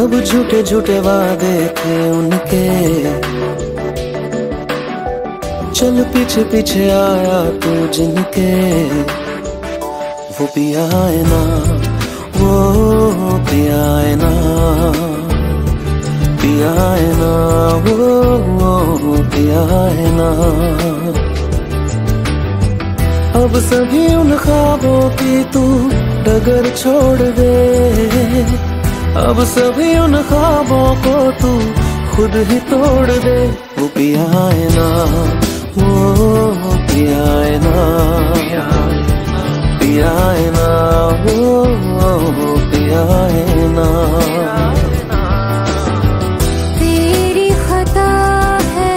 अब झूठे झूठे वादे थे उनके, चल पीछे पीछे आया तू जिनके। वो पिया है ना, वो पिया है ना, पिया है ना, वो पिया है ना। अब सभी उन ख्वाबों की तू डगर छोड़ दे, अब सभी उन ख्वाबों को तू खुद ही तोड़ दे। वो पिया है ना, वो पिया है ना, पिया है ना, वो पिया है ना। तेरी खता है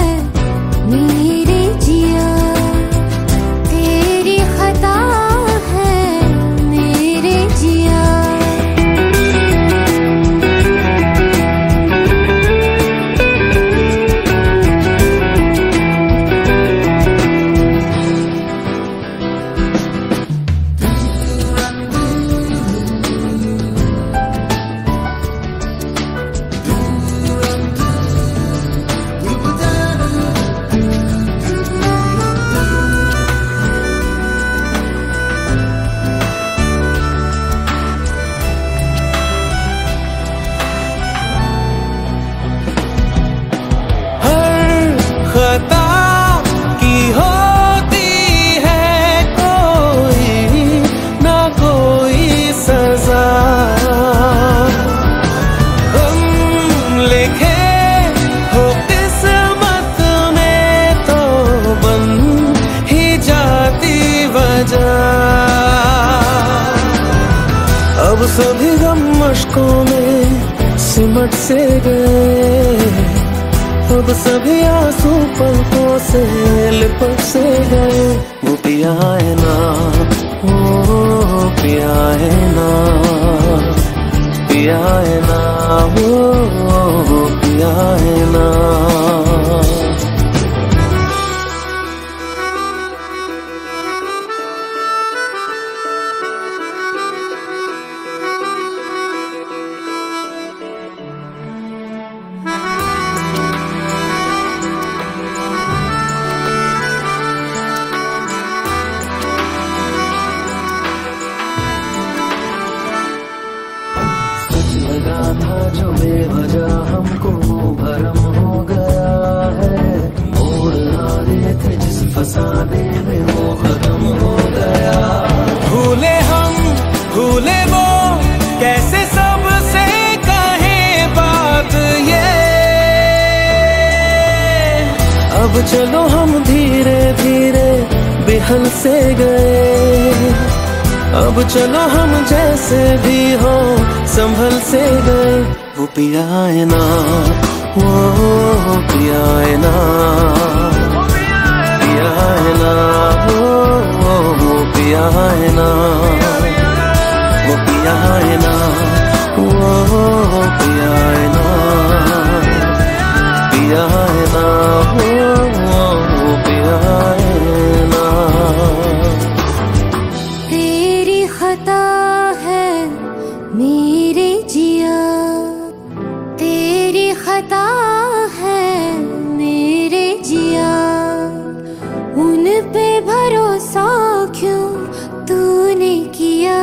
मेरे जिया, तेरी खता है मेरे जिया। खता की होती है कोई ना कोई सजा, हम लिखे हो किस्मत में तो बन ही जाती वजह। अब सभी गम मुश्कों में सिमट से गए, अब सभी आंसू पलकों से लिपट से गए। वो पिया है ना, वो पिया है ना, पिया है ना, वो पिया है ना। लगा था जो बेवजह हमको वो भरम हो गया है, मोड़ आ रहे थे जिस फसाने में वो खत्म हो गया। भूले हम भूले वो कैसे सबसे कहे बात ये, अब चलो हम धीरे धीरे बेहल से गए, अब चलो हम जैसे भी हो संभल से गए। वो पिया है ना, वो पिया है ना, पिया है ना, वो पिया है ना, वो पिया है ना, वो पिया है ना, पिया है ना, वो पिया है ना। खता है मेरे जिया, तेरी खता है मेरे जिया। उन पे भरोसा क्यों तूने किया।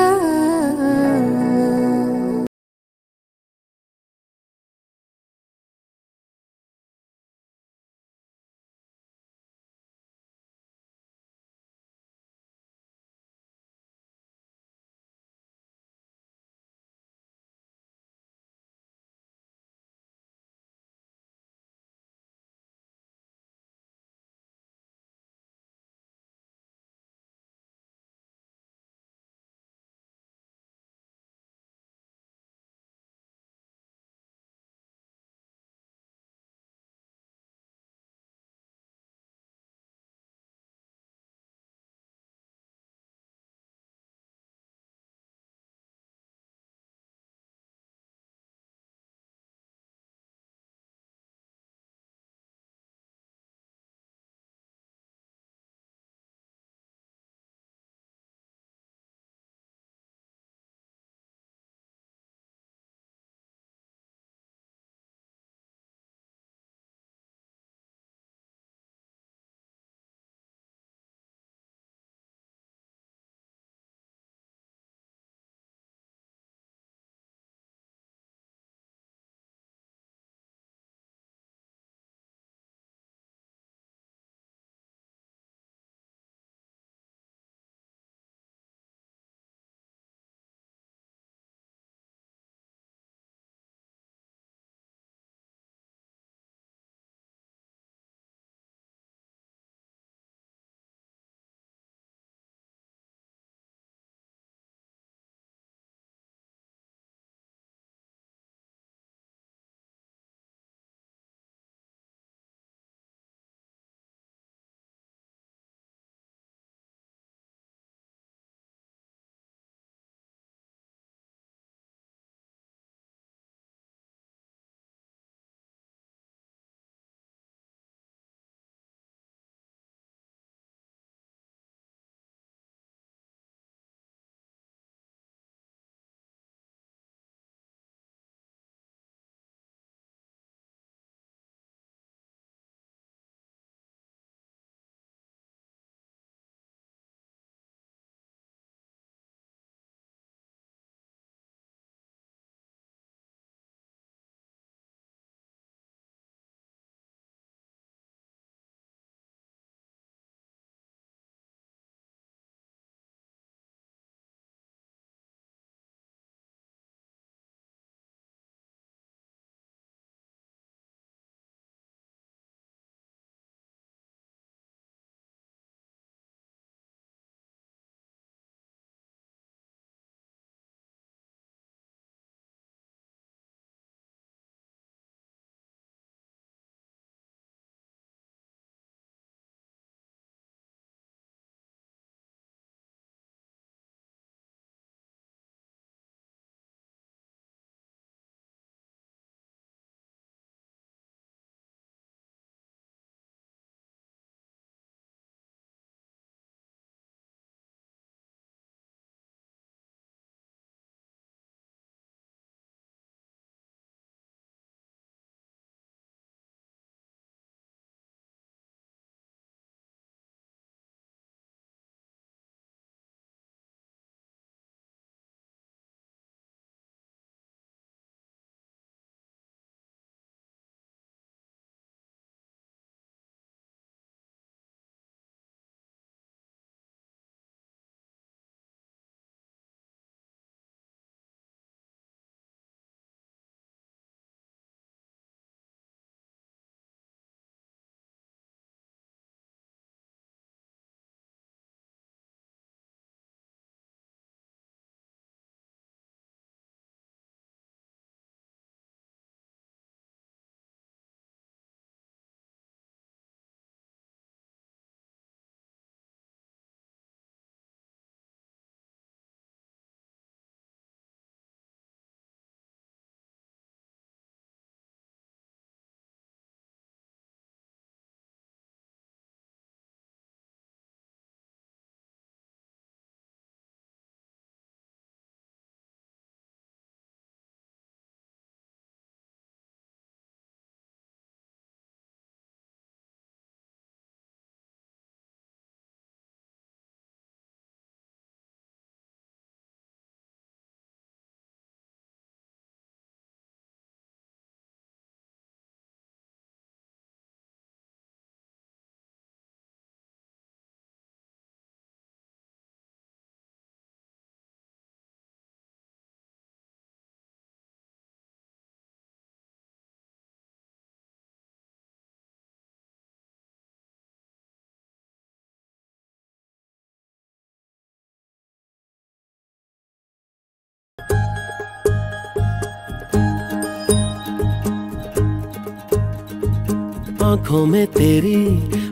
आँखों में तेरी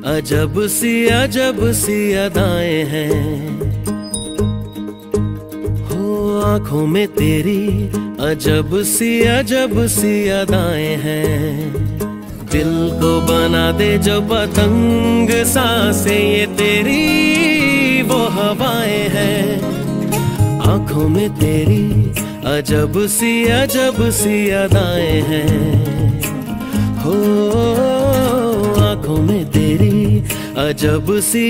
अजब सी अदाएं हैं, हो आँखों में तेरी अजब सी अदाएं हैं। दिल को बना दे जो पतंग सांसें ये तेरी वो हवाएं हैं। आँखों में तेरी अजब सी अदाएं हैं, हो आँखों में तेरी अजब सी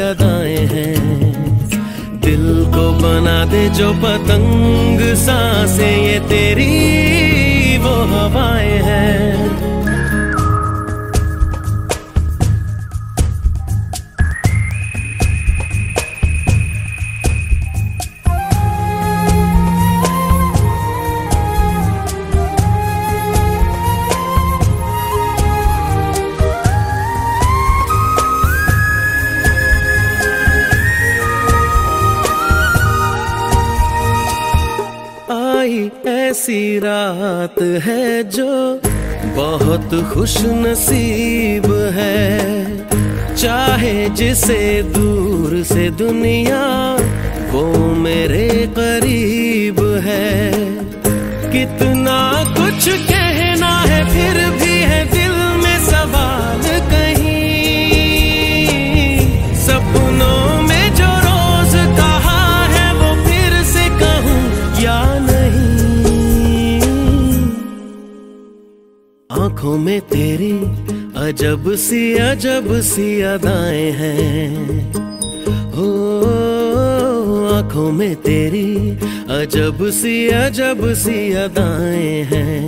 अदाएं हैं। दिल को बना दे जो पतंग सांसें ये तेरी वो हवाएं हैं। ऐसी रात है जो बहुत खुश नसीब है, चाहे जिसे दूर से दुनिया वो मेरे करीब है। कितना कुछ कहना है फिर भी है दिल में सवाल कहीं, सपनों में जो रोज कहा है वो फिर से कहूँ या नहीं। आँखों में तेरी अजब सी अदाएं हैं, हो आँखों में तेरी अजब सी अदाएं हैं।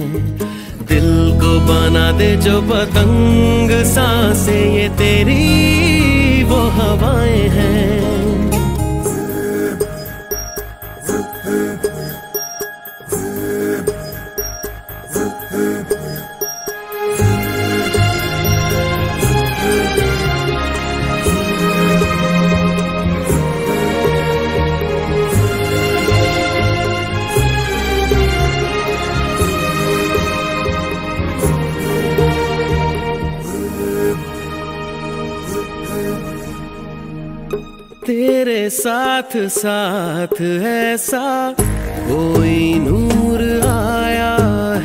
दिल को बना दे जो पतंग सांसें ये तेरी वो हवाएं हैं। तेरे साथ साथ ऐसा कोई नूर आया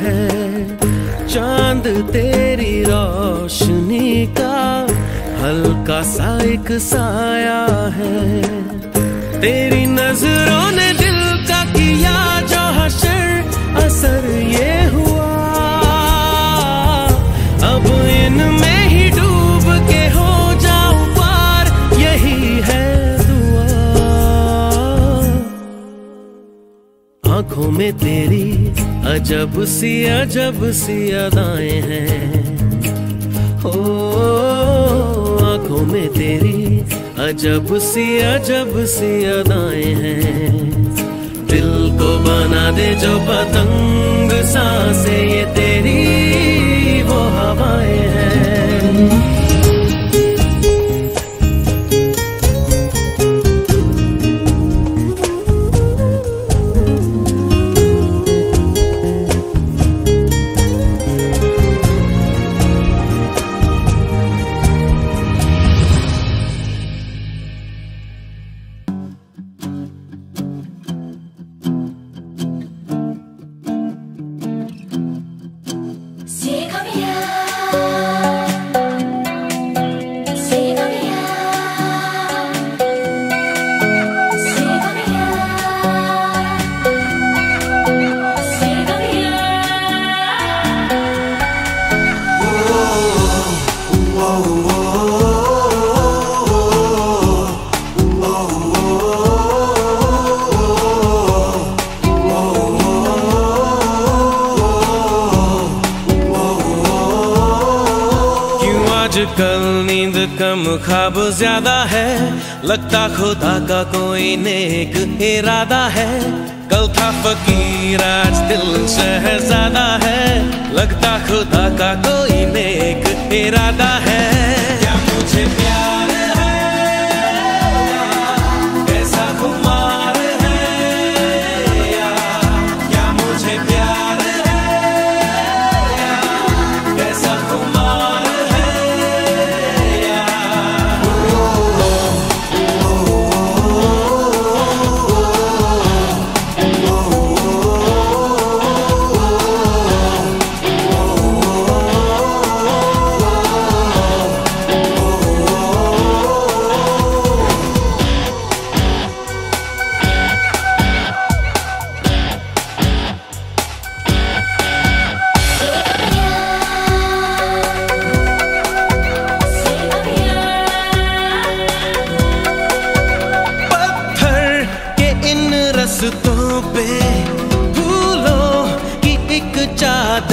है, चांद तेरी रोशनी का हल्का सा एक साया है। तेरी नजरों ने दिल का किया जो हशर असर ये हुआ, अब इनमें ही डूब के हो जाऊं पार यही है। आँखों में तेरी अजब सी अदाएं हैं, हो आँखों में तेरी अजब सी अदाएं हैं। दिल को बना दे जो पतंग सांसें ये तेरी वो हवाएं हैं। आजकल नींद कम ख्वाब ज्यादा है, लगता खुदा का कोई नेक इरादा है। कल था फकीर आज दिल शहजादा है, लगता खुदा का कोई नेक इरादा है। क्या मुझे प्यार क्या मुझे प्यार है या कैसा खुमार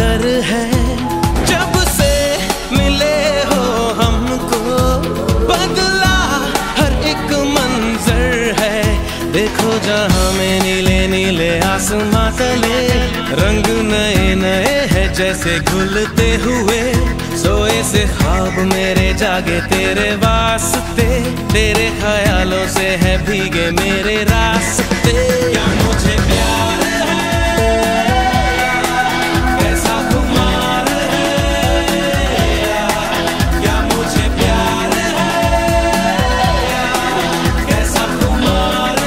डर है जब से मिले हो हमको, बदला हर एक मंजर है। देखो जहां में नीले नीले आसमां तले, रंग नए नए हैं जैसे घुलते हुए। सोए से ख्वाब मेरे जागे तेरे वास्ते, तेरे ख्यालों से है भीगे मेरे रास्ते। क्या मुझे प्यार है, कैसा खुमार है, क्या मुझे प्यार है, कैसा खुमार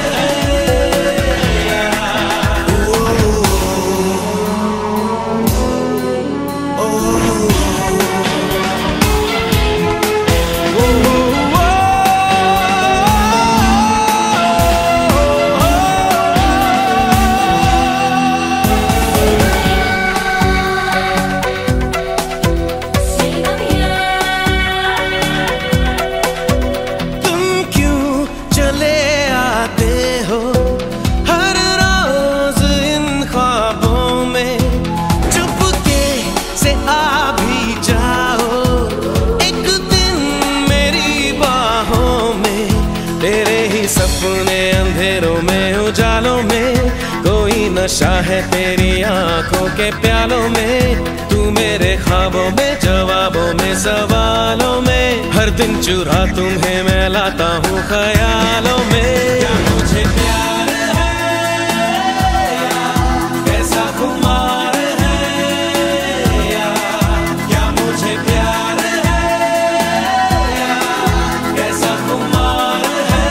सपने अंधेरों में उजालों में, कोई नशा है तेरी आंखों के प्यालों में। तू मेरे ख्वाबों में, जवाबों में, सवालों में, हर दिन चुरा तुम्हें मैं लाता हूँ ख्यालों में। क्या मुझे प्यार है, कैसा खुमार है, क्या मुझे प्यार है, कैसा खुमार है।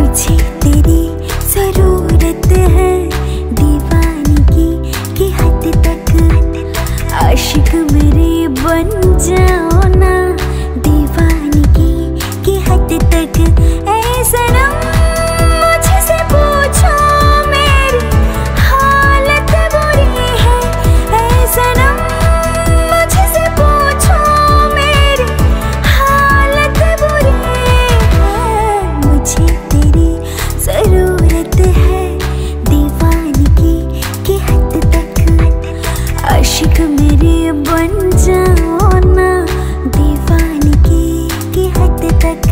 मुझे तेरी जरूरत है दीवानगी की हद तक, आशिक मेरे बन जाओ ना दीवानगी की हद तक। ऐ सनम मुझसे पूछो मेरी हालत बुरी है, ऐ सनम मुझसे पूछो मेरी हालत बुरी है। मुझे तेरी जरूरत है दीवानगी की हद तक, आशिक मेरे बन जाओ ना दीवानगी की हद तक।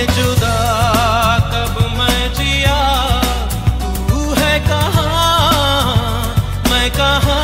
जुदा कब मैं जिया, तू है कहाँ मैं कहाँ।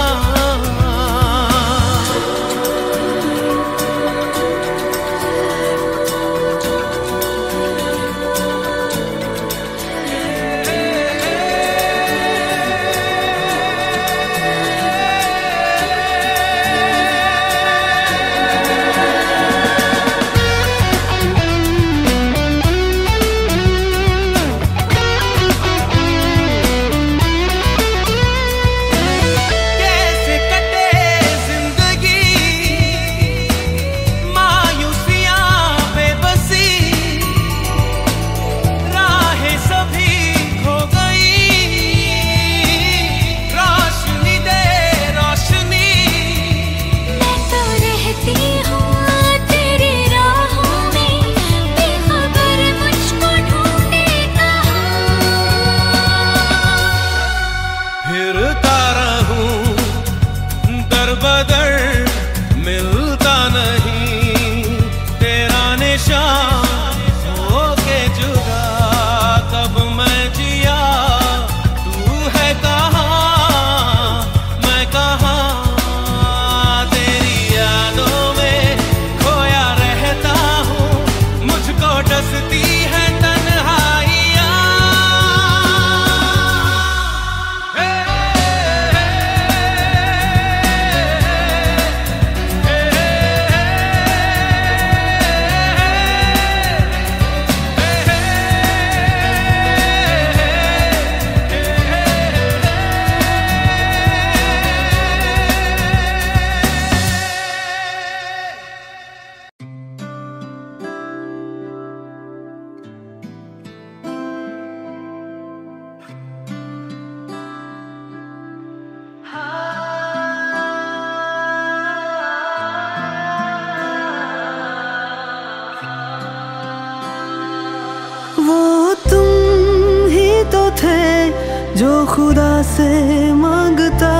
जो खुदा से मांगता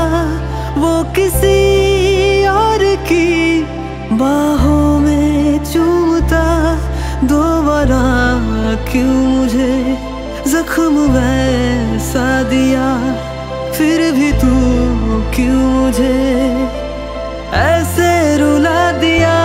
वो किसी और की बाहों में चूमता। दोबारा क्यों मुझे जख्म वैसा दिया, फिर भी तू क्यों मुझे ऐसे रुला दिया।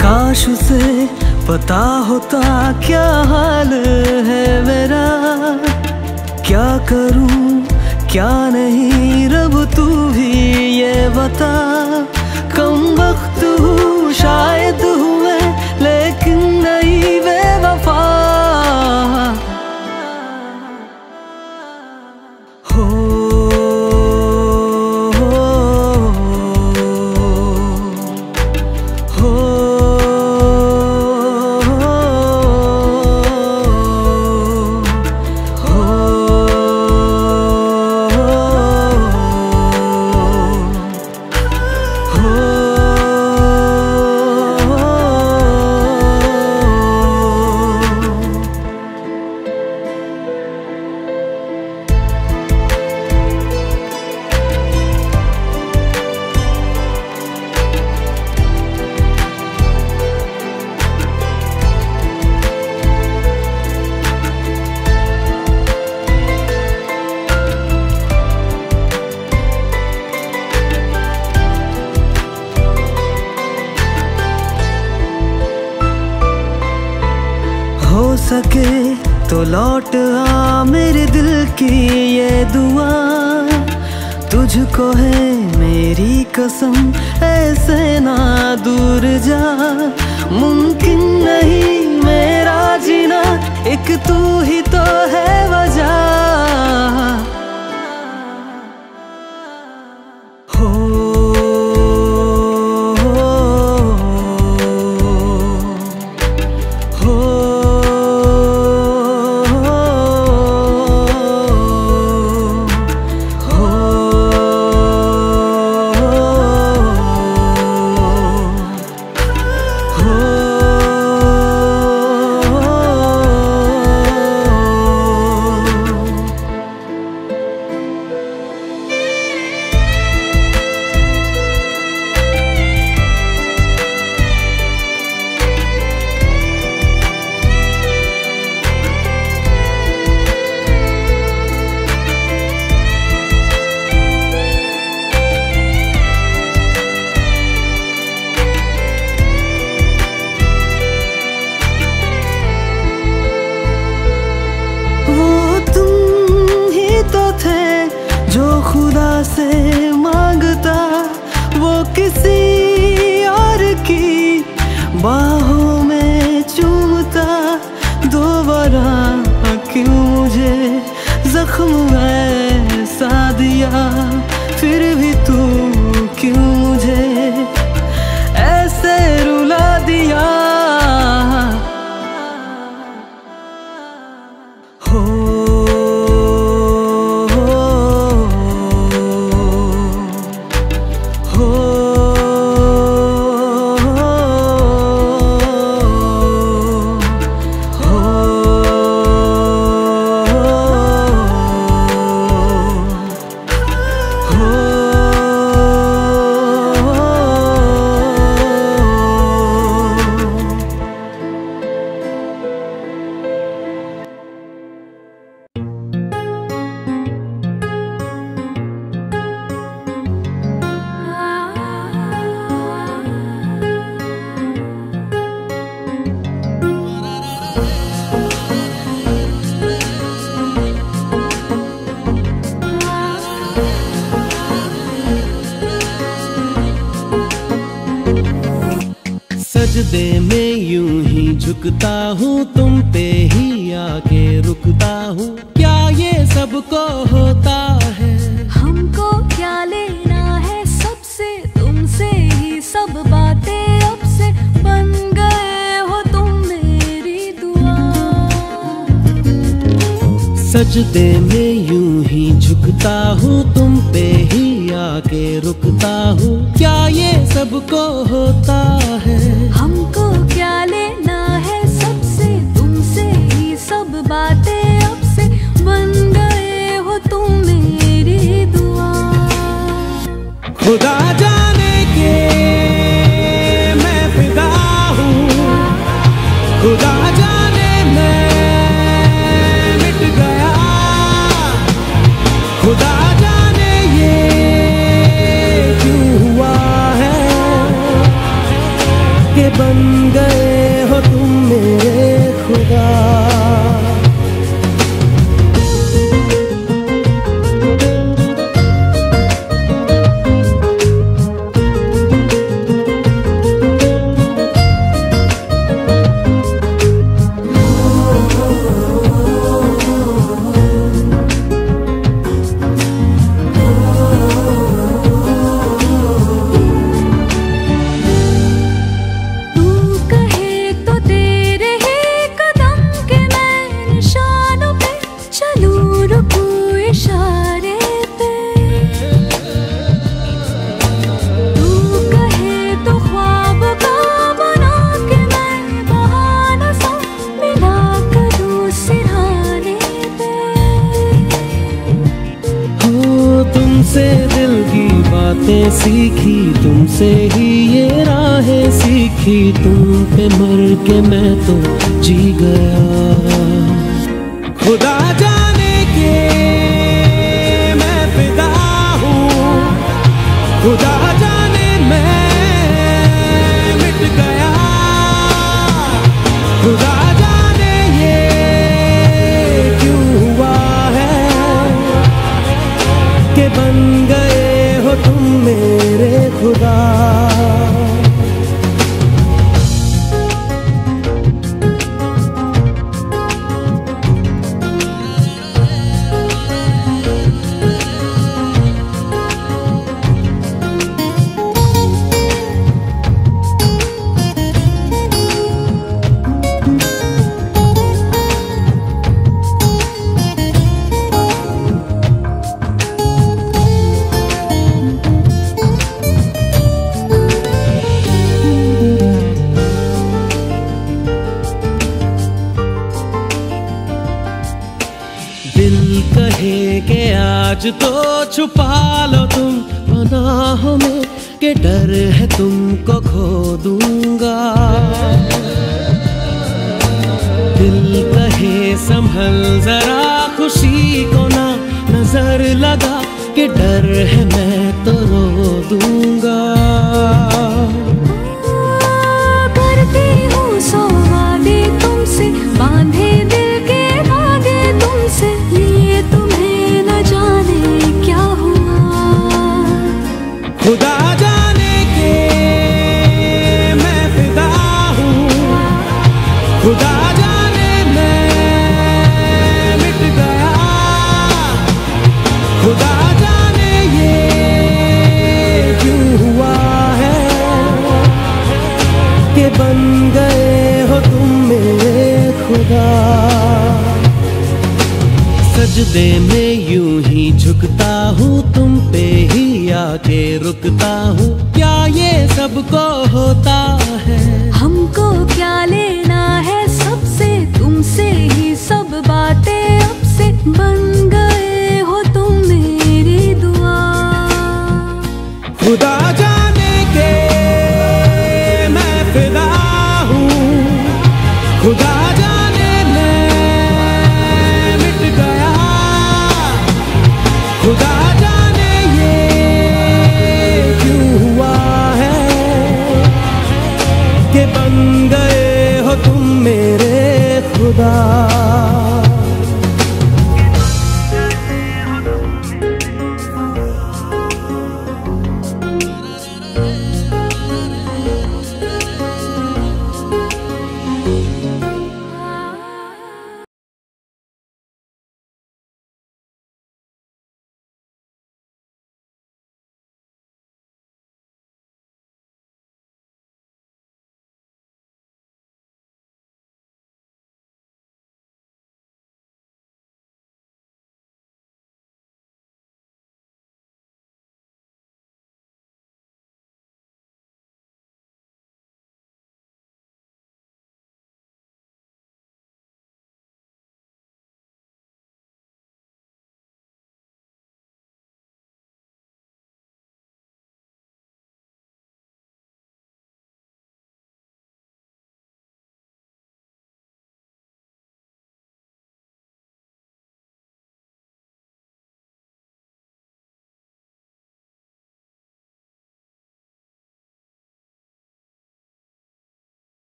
काश उसे पता होता क्या हाल है मेरा, क्या करूं क्या नहीं रब तू भी ये बता। कम वक्त हूँ शायद हूँ मैं लेकिन नहीं बेवफा। सके तो लौट आ मेरे दिल की ये दुआ, तुझको है मेरी कसम ऐसे ना दूर जा। मुमकिन नहीं मेरा जीना, एक तू ही तो है वजह। खुदा से मांगता वो किसी और की बाहों में चूमता, दोबारा क्यों मुझे जख्म ऐसा दिया, फिर भी तू क्यों मुझे ऐसे रुला दिया। सजदे में यूं ही झुकता हूँ, तुम पे ही आके रुकता हूँ। क्या ये सबको होता है? हमको क्या लेना है सबसे, तुमसे ही सब बातें अब से बन गए हो तुम मेरी दुआ। सजदे में यूं ही झुकता हूँ, तुम पे ही आके रुकता हूँ। क्या ये सबको होता है? हमको क्या लेना है सबसे, तुमसे ही सब बातें अब से बन गए हो तुम मेरी दुआ। खुदा जाने के मैं फिदा हूँ, खुदा जाने मैं मिट गया, खुदा जाने ये क्यों हुआ है कि बन गए हो तुम मेरे खुदा। तुमसे दिल की बातें सीखी, तुमसे ही ये राहें सीखी, तुम पे मर के मैं तो जी गया। खुदा जाने के मैं फिदा हूँ, खुदा जाने मैं मिट गया, खुदा जाने ये कहे कि आज तो छुपा लो तुम पनाहों में, के डर है तुमको खो दूंगा। दिल कहे संभल जरा खुशी को ना नजर लगा, के डर है मैं तो रो दूंगा। करती हूँ सौ वादे तुमसे, बांधे दिल के धागे तुमसे, लिए तुम्हें न जाने क्या हुआ। खुदा जाने के मैं फिदा हूँ, खुदा जाने मैं मिट गया, खुदा जाने ये क्यों हुआ है कि बन गए हो तुम मेरे खुदा। सजदे में यूं ही झुकता हूँ, तुम पे ही आके रुकता हूँ, क्या ये सबको होता है? हमको क्या लेना है सबसे, तुमसे ही सब बातें अब से, बन गए हो तुम मेरी दुआ। खुदा जाने के मैं फिदा हूँ, खुदा जाने मैं मिट गया, खुदा जाने ये क्यों हुआ है कि बन गए हो तुम मेरे खुदा।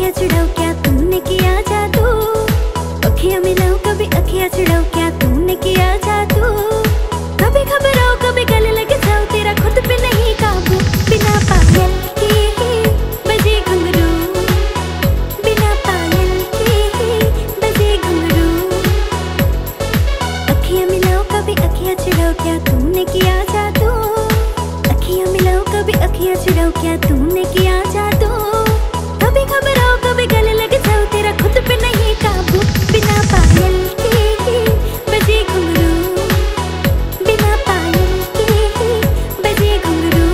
अखियाँ चुराओ क्या तूने किया जादू, अखियाँ मिलाओ कभी अखियाँ चुराओ क्या तूने किया जादू, कभी घबराओ कभी गले लग जाओ तेरा खुद पे नहीं काबू, बिना पायल के बजे घुंघरू, बिना पायल के बजे घुंघरू, अखियाँ मिलाओ कभी अखियाँ चुराओ क्या तूने किया जादू, अखियाँ मिलाओ कभी अखियाँ चुराओ क्या तूने किया जादू, कभी घबराओ कभी गले लग जाओ तेरा खुद पे नहीं काबू, बिना पायल के बजे घुंघरू, बिना पायल के बजे घुंघरू।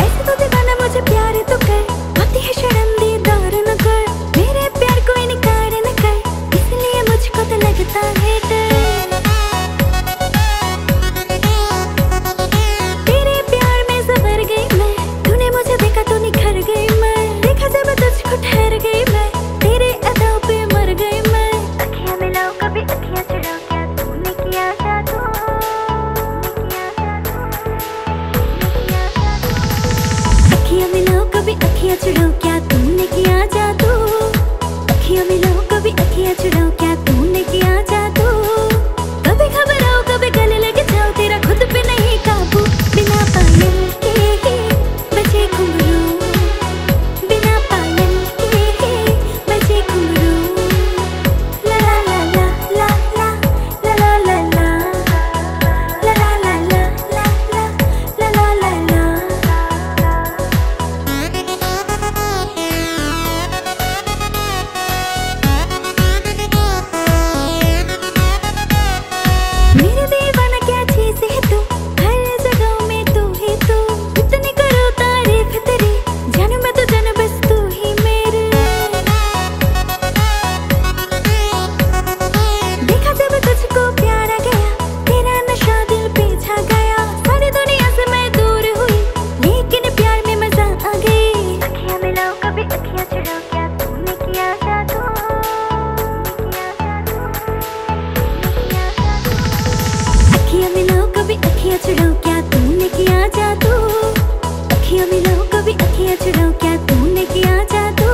ऐसे तो दीवाना मुझे प्यार तो कर, आती है शर्म दीदार न कर, मेरे प्यार को इनकार न कर, इसलिए मुझको तो लगता है डर, तेरे प्यार में संवर गई मैं, तूने मुझे देखा तो निखर गई मैं, देखा जब तुझको ठहर गई मैं, तेरे अदाओं पे मर गई मैं, अखियाँ मिलाओ कभी अखियाँ चुराओ क्या तूने किया जादू, अखियाँ मिलाओ कभी अखियाँ चुराओ क्या तूने किया जादू, अखियाँ मिलाओ कभी अखियाँ चुराओ क्या तूने किया जादू, कभी घबराओ कभी गले लग जाओ तेरा खुद पे नहीं काबू, बिना पायल के बजे घुंघरू, बिना पायल के बजे घुंघरू, ला ला ला ला ला ला ला ला ला ला ला ला ला ला ला ला ला ला। मेरे दीवाना क्या चीज है तू, हर जगह में तू ही तू, इतनी करो तारीफ तेरी, जानू मैं तो जान बस तू ही मेरे, देखा जब तुझको प्यार आ गया, तेरा नशा दिल पे छा गया, सारी दुनिया से मैं दूर हुई, लेकिन प्यार में मजा आ गई, अखियाँ मिलाओ कभी अखियाँ चुराओ क्या तूने किया जादू, अखियाँ मिलाओ कभी अखियाँ चुराओ क्या तूने किया जादू, अखियाँ मिलाओ कभी अखियाँ चुराओ क्या तूने किया जादू,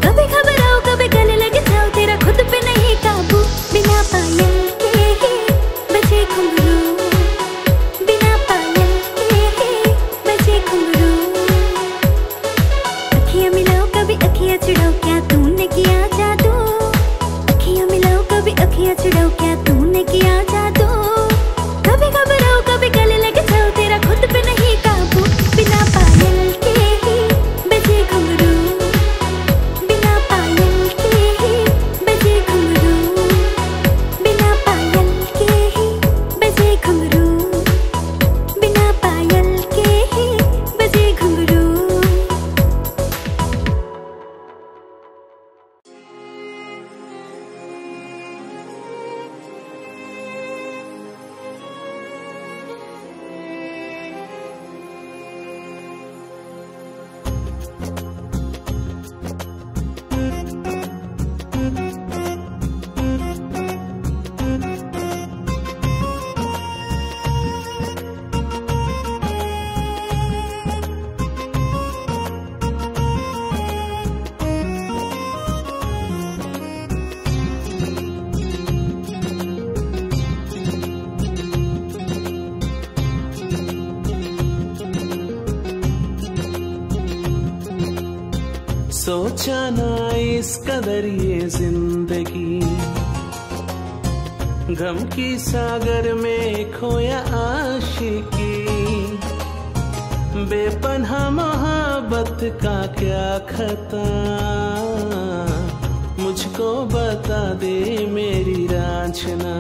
कभी घबराओ कभी गले लग जाओ तेरा खुद पे नहीं काबू, बिना पायल के बजे घुंघरू, बिना पायल के बजे घुंघरू, अखियाँ मिलाओ कभी अखियाँ चुराओ क्या तूने किया जादू, अखियाँ मिलाओ कभी अखियाँ चुराओ क्या तूने किया जादू, कभी घबराओ कभी गले लग जाओ तेरा खुद पे नहीं काबू, बिना पायल के बजे घुंघरू, बिना पायल के बजे घुंघरू, बिना पायल के बजे घुंघरू, बिना पायल के बजे घुंघरू। सोचा ना इस कदर ये जिंदगी, गम की सागर में खोया आशिकी, बेपनाह मोहब्बत का क्या खता, मुझको बता दे मेरी रांझना,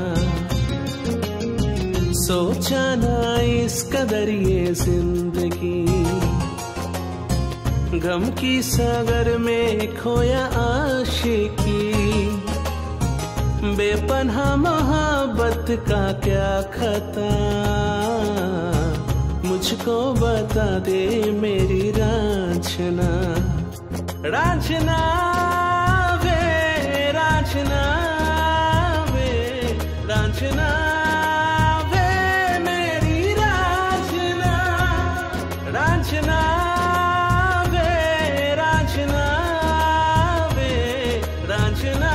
सोचा ना इस कदर ये जिंदगी, गम की सागर में खोया आशिकी, बेपनाह मोहब्बत का क्या खता, मुझको बता दे मेरी रांझना, रांझना वे रांझना वे रांझना रांझना वे मेरी रांझना, रांझना वे, रांझना वे, रांझना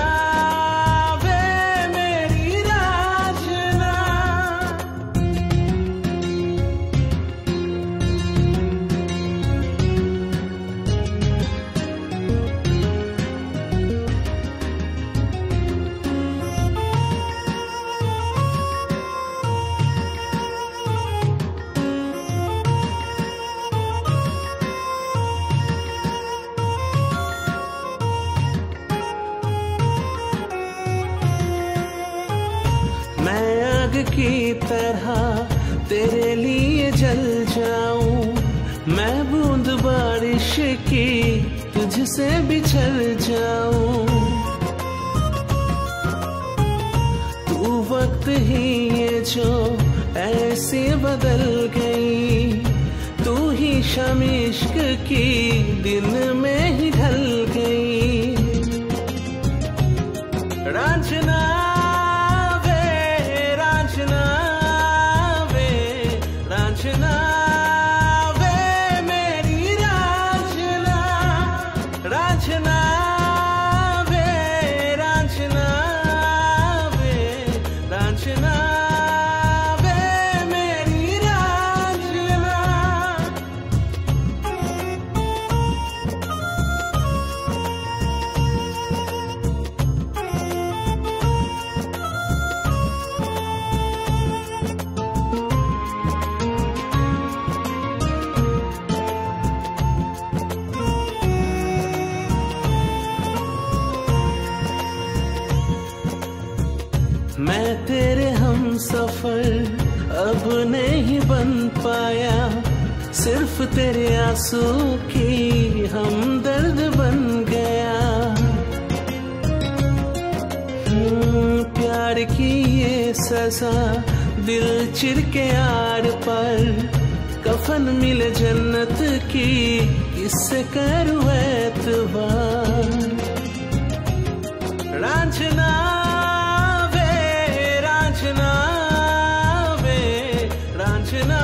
वे मेरी रांझना। मैं आग की तरह तेरे लिए जल जाऊं, मैं बूंद बारिश की तुझसे बिछड़ जाऊं। तू वक्त ही ये जो ऐसे बदल गई, तू ही शम इश्क की दिन में ही ढल गई। रांझना वे, रांझना वे, रांझना वे मेरी रांझना, रांझना वे, रांझना वे, रांझना वे मेरी रांझना। मैं तेरे हम सफर अब नहीं बन पाया, सिर्फ तेरे आंसू की हमदर्द बन गया। प्यार की ये सजा दिल चिर के आर पर, कफन मिले जन्नत की किससे करूं एतबार। रांझना वे, रांझना वे, रांझना